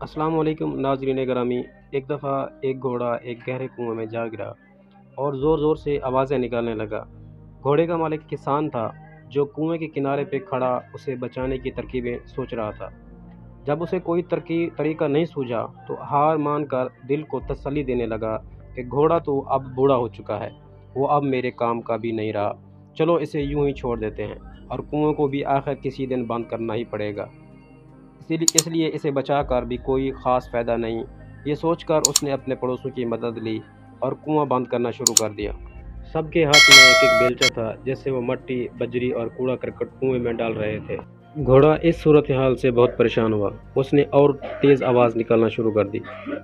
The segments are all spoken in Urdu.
السلام علیکم ناظرین گرامی۔ ایک دفعہ ایک گھوڑا ایک گہرے کنویں میں جا گرا اور زور زور سے آوازیں نکالنے لگا۔ گھوڑے کا مالک کسان تھا جو کنویں کے کنارے پہ کھڑا اسے بچانے کی ترکیبیں سوچ رہا تھا۔ جب اسے کوئی طریقہ نہیں سوجھا تو ہار مان کر دل کو تسلی دینے لگا کہ گھوڑا تو اب بوڑھا ہو چکا ہے، وہ اب میرے کام کا بھی نہیں رہا، چلو اسے یوں ہی چھوڑ دیتے ہیں اور کنویں کو بھی آخر کسی دن بند کرنا ہی پڑے گا، اس لیے اسے بچا کر بھی کوئی خاص فائدہ نہیں۔ یہ سوچ کر اس نے اپنے پڑوسیوں کی مدد لی اور کنواں بند کرنا شروع کر دیا۔ سب کے ہاتھ میں ایک ایک بیلچہ تھا جس سے وہ مٹی، بجری اور کوڑا کرکٹ کنویں میں ڈال رہے تھے۔ گھوڑا اس صورتحال سے بہت پریشان ہوا، اس نے اور تیز آواز نکالنا شروع کر دی۔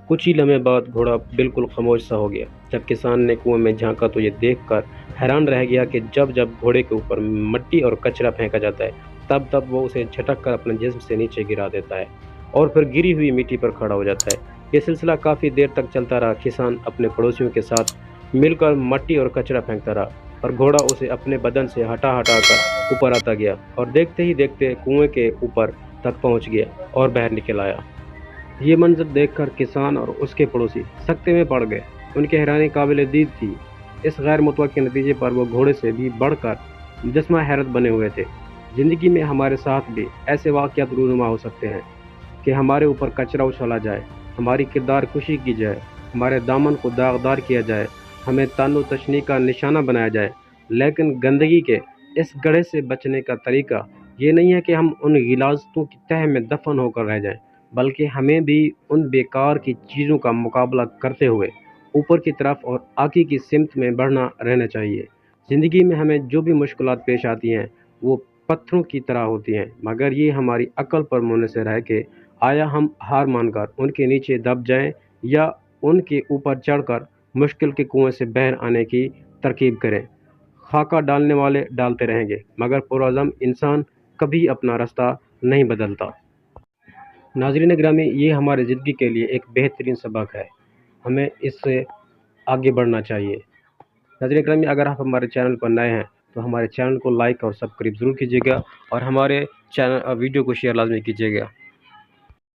کچھ ہی لمحے بعد گھوڑا بالکل خاموش سا ہو گیا۔ جب کسان نے کنویں میں جھانکا تو یہ دیکھ کر حیران رہ گیا کہ جب گھوڑے کے اوپر مٹی اور کچرا پھینکا جاتا ہے تب وہ اسے جھٹک کر اپنے جسم سے نیچے گرا دیتا ہے اور پھر گری ہوئی مٹی پر کھڑا ہو جاتا ہے۔ یہ سلسلہ کافی دیر تک چلتا رہا۔ کسان اپنے پڑوسیوں کے ساتھ مل کر مٹی اور کچرا پھینکتا رہا اور گھوڑا اسے اپنے بدن سے ہٹا کر اوپر آتا گیا اور دیکھتے ہی دیکھتے کنویں کے اوپر تک پہنچ گیا اور باہر نکل آیا۔ یہ منظر دیکھ کر کسان اور اس کے پڑوسی سکتے میں پڑ گئے۔ ان کی حیرانی قابل دید تھی۔ اس غیر متوقع نتیجے پر وہ گھوڑے سے بھی بڑھ کر مجسمہ حیرت بنے ہوئے تھے۔ زندگی میں ہمارے ساتھ بھی ایسے واقعات رونما ہو سکتے ہیں کہ ہمارے اوپر کچرا اچھالا جائے، ہماری کردار کشی کی جائے، ہمارے دامن کو داغدار کیا جائے، ہمیں تن و تشنی کا نشانہ بنایا جائے، لیکن گندگی کے اس گڑھے سے بچنے کا طریقہ یہ نہیں ہے کہ ہم ان غلاظتوں کی تہہ میں دفن ہو کر رہ جائیں، بلکہ ہمیں بھی ان بیکار کی چیزوں کا مقابلہ کرتے ہوئے اوپر کی طرف اور آگے کی سمت میں بڑھنا رہنا چاہیے۔ زندگی میں ہمیں جو بھی مشکلات پیش آتی ہیں وہ پتھروں کی طرح ہوتی ہیں، مگر یہ ہماری عقل پر منحصر ہے کہ آیا ہم ہار مان کر ان کے نیچے دب جائیں یا ان کے اوپر چڑھ کر مشکل کے کنویں سے باہر آنے کی ترکیب کریں۔ خاکہ ڈالنے والے ڈالتے رہیں گے مگر پرعزم انسان کبھی اپنا راستہ نہیں بدلتا۔ ناظرین گرامی، یہ ہمارے زندگی کے لیے ایک بہترین سبق ہے، ہمیں اس سے آگے بڑھنا چاہیے۔ ناظرین گرامی، اگر آپ ہمارے چینل پر نئے ہیں تو ہمارے چینل کو لائک اور سبسکرائب ضرور کیجیے گا اور ہمارے ویڈیو کو شیئر لازمی کیجیے گا۔